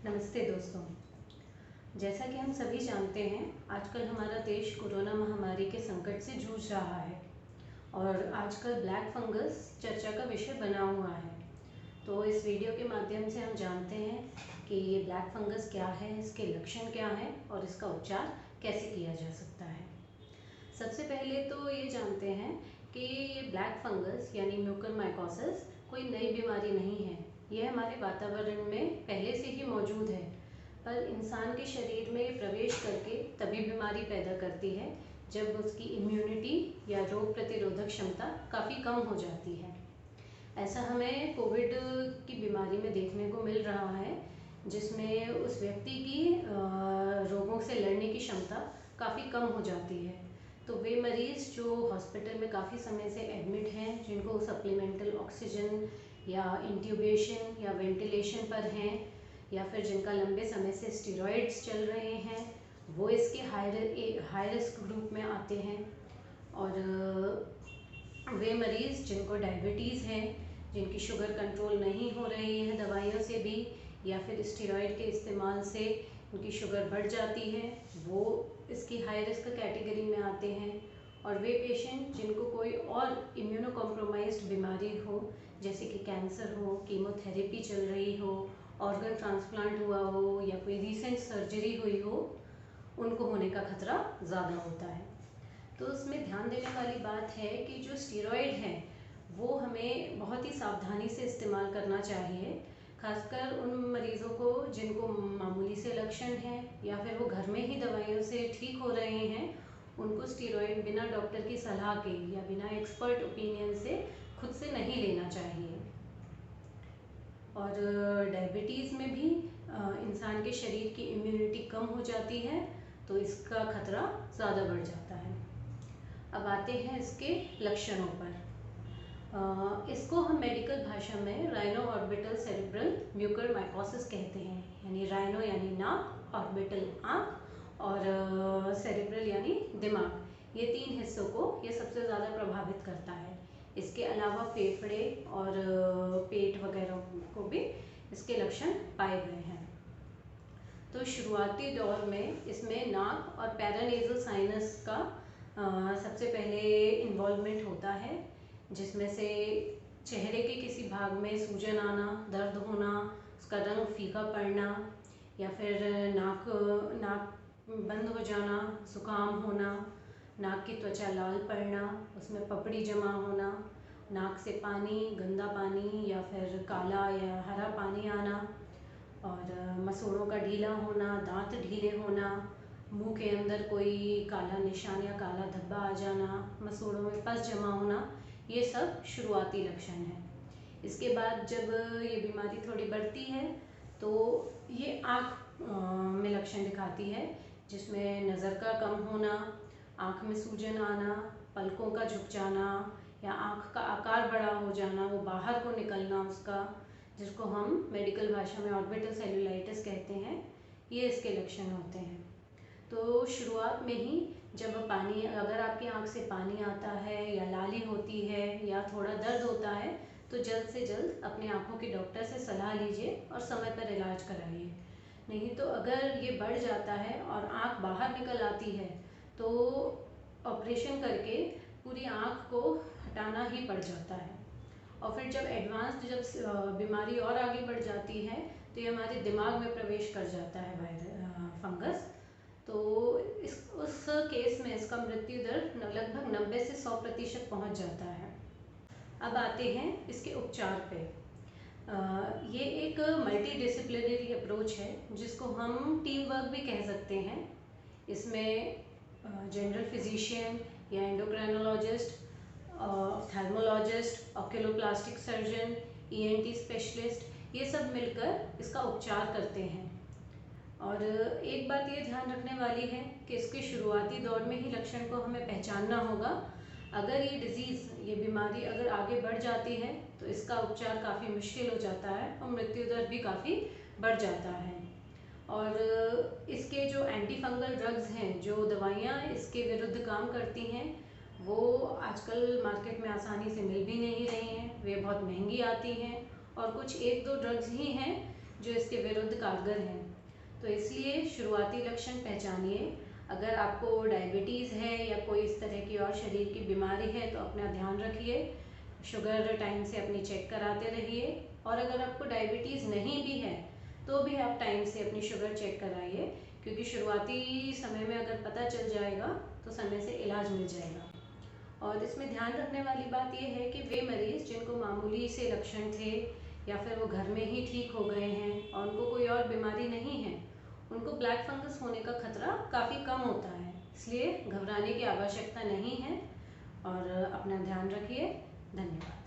नमस्ते दोस्तों। जैसा कि हम सभी जानते हैं, आजकल हमारा देश कोरोना महामारी के संकट से जूझ रहा है और आजकल ब्लैक फंगस चर्चा का विषय बना हुआ है। तो इस वीडियो के माध्यम से हम जानते हैं कि ये ब्लैक फंगस क्या है, इसके लक्षण क्या हैं और इसका उपचार कैसे किया जा सकता है। सबसे पहले तो ये जानते हैं कि ये ब्लैक फंगस यानी म्यूकरमाइकोसिस कोई नई बीमारी नहीं है। यह हमारे वातावरण में पहले से ही मौजूद है, पर इंसान के शरीर में प्रवेश करके तभी बीमारी पैदा करती है जब उसकी इम्यूनिटी या रोग प्रतिरोधक क्षमता काफ़ी कम हो जाती है। ऐसा हमें कोविड की बीमारी में देखने को मिल रहा है, जिसमें उस व्यक्ति की रोगों से लड़ने की क्षमता काफ़ी कम हो जाती है। तो वे मरीज़ जो हॉस्पिटल में काफ़ी समय से एडमिट हैं, जिनको सप्लीमेंटल ऑक्सीजन या इंट्यूबेशन या वेंटिलेशन पर हैं, या फिर जिनका लंबे समय से स्टेरॉइड्स चल रहे हैं, वो इसके हाई रिस्क ग्रुप में आते हैं। और वे मरीज़ जिनको डायबिटीज़ है, जिनकी शुगर कंट्रोल नहीं हो रही है दवाइयों से भी, या फिर स्टेरॉइड के इस्तेमाल से उनकी शुगर बढ़ जाती है, वो इसकी हाई रिस्क कैटेगरी में आते हैं। और वे पेशेंट जिनको कोई और इम्यूनो कॉम्प्रोमाइज्ड बीमारी हो, जैसे कि कैंसर हो, कीमोथेरेपी चल रही हो, ऑर्गन ट्रांसप्लांट हुआ हो या कोई रीसेंट सर्जरी हुई हो, उनको होने का खतरा ज़्यादा होता है। तो उसमें ध्यान देने वाली बात है कि जो स्टेरॉइड है वो हमें बहुत ही सावधानी से इस्तेमाल करना चाहिए, खासकर उन मरीज़ों को जिनको मामूली से लक्षण हैं या फिर वो घर में ही दवाइयों से ठीक हो रहे हैं। उनको स्टेरॉइड बिना डॉक्टर की सलाह के या बिना एक्सपर्ट ओपिनियन से खुद से नहीं लेना चाहिए। और डायबिटीज़ में भी इंसान के शरीर की इम्यूनिटी कम हो जाती है, तो इसका खतरा ज़्यादा बढ़ जाता है। अब आते हैं इसके लक्षणों पर। इसको हम मेडिकल भाषा में राइनो ऑर्बिटल सेरेब्रल म्यूकरमाइकोसिस कहते हैं। यानी राइनो यानी नाक, ऑर्बिटल आँख और सेरेब्रल यानी दिमाग। ये तीन हिस्सों को ये सबसे ज़्यादा प्रभावित करता है। इसके अलावा फेफड़े और पेट वगैरह को भी इसके लक्षण पाए गए हैं। तो शुरुआती दौर में इसमें नाक और पैरानेजल साइनस का सबसे पहले इन्वॉल्वमेंट होता है, जिसमें से चेहरे के किसी भाग में सूजन आना, दर्द होना, उसका रंग फीका पड़ना, या फिर नाक बंद हो जाना, जुकाम होना, नाक की त्वचा लाल पड़ना, उसमें पपड़ी जमा होना, नाक से पानी, गंदा पानी या फिर काला या हरा पानी आना, और मसूड़ों का ढीला होना, दांत ढीले होना, मुंह के अंदर कोई काला निशान या काला धब्बा आ जाना, मसूड़ों में पस जमा होना, ये सब शुरुआती लक्षण हैं। इसके बाद जब ये बीमारी थोड़ी बढ़ती है तो ये आँख में लक्षण दिखाती है, जिसमें नज़र का कम होना, आँख में सूजन आना, पलकों का झुक जाना या आँख का आकार बड़ा हो जाना, वो बाहर को निकलना उसका, जिसको हम मेडिकल भाषा में ऑर्बिटल सेलुलाइटिस कहते हैं, ये इसके लक्षण होते हैं। तो शुरुआत में ही जब पानी, अगर आपकी आँख से पानी आता है या लाली होती है या थोड़ा दर्द होता है, तो जल्द से जल्द अपने आँखों के डॉक्टर से सलाह लीजिए और समय पर इलाज कराइए। नहीं तो अगर ये बढ़ जाता है और आँख बाहर निकल आती है तो ऑपरेशन करके पूरी आँख को हटाना ही पड़ जाता है। और फिर जब बीमारी और आगे बढ़ जाती है तो ये हमारे दिमाग में प्रवेश कर जाता है फंगस। तो उस केस में इसका मृत्यु दर लगभग 90 से 100% पहुंच जाता है। अब आते हैं इसके उपचार पे। ये एक मल्टी डिसिप्लिनरी अप्रोच है, जिसको हम टीम वर्क भी कह सकते हैं। इसमें जनरल फिजिशियन या endocrinologist, ophthalmologist, oculoplastic surgeon, ENT specialist, ये सब मिलकर इसका उपचार करते हैं। और एक बात ये ध्यान रखने वाली है कि इसके शुरुआती दौर में ही लक्षण को हमें पहचानना होगा। अगर ये डिज़ीज़, ये बीमारी अगर आगे बढ़ जाती है तो इसका उपचार काफ़ी मुश्किल हो जाता है और मृत्यु दर भी काफ़ी बढ़ जाता है। और इसके जो एंटी फंगल ड्रग्स हैं, जो दवाइयाँ इसके विरुद्ध काम करती हैं, वो आजकल मार्केट में आसानी से मिल भी नहीं रही हैं। वे बहुत महंगी आती हैं और कुछ एक दो ड्रग्स ही हैं जो इसके विरुद्ध कारगर हैं। तो इसलिए शुरुआती लक्षण पहचानिए। अगर आपको डायबिटीज़ है या कोई इस तरह की और शरीर की बीमारी है तो अपना ध्यान रखिए, शुगर टाइम से अपनी चेक कराते रहिए। और अगर आपको डायबिटीज़ नहीं भी है तो भी आप टाइम से अपनी शुगर चेक कराइए, क्योंकि शुरुआती समय में अगर पता चल जाएगा तो समय से इलाज मिल जाएगा। और इसमें ध्यान रखने वाली बात यह है कि वे मरीज़ जिनको मामूली से लक्षण थे या फिर वो घर में ही ठीक हो गए हैं और उनको कोई और बीमारी नहीं है, उनको ब्लैक फंगस होने का खतरा काफ़ी कम होता है। इसलिए घबराने की आवश्यकता नहीं है और अपना ध्यान रखिए। धन्यवाद।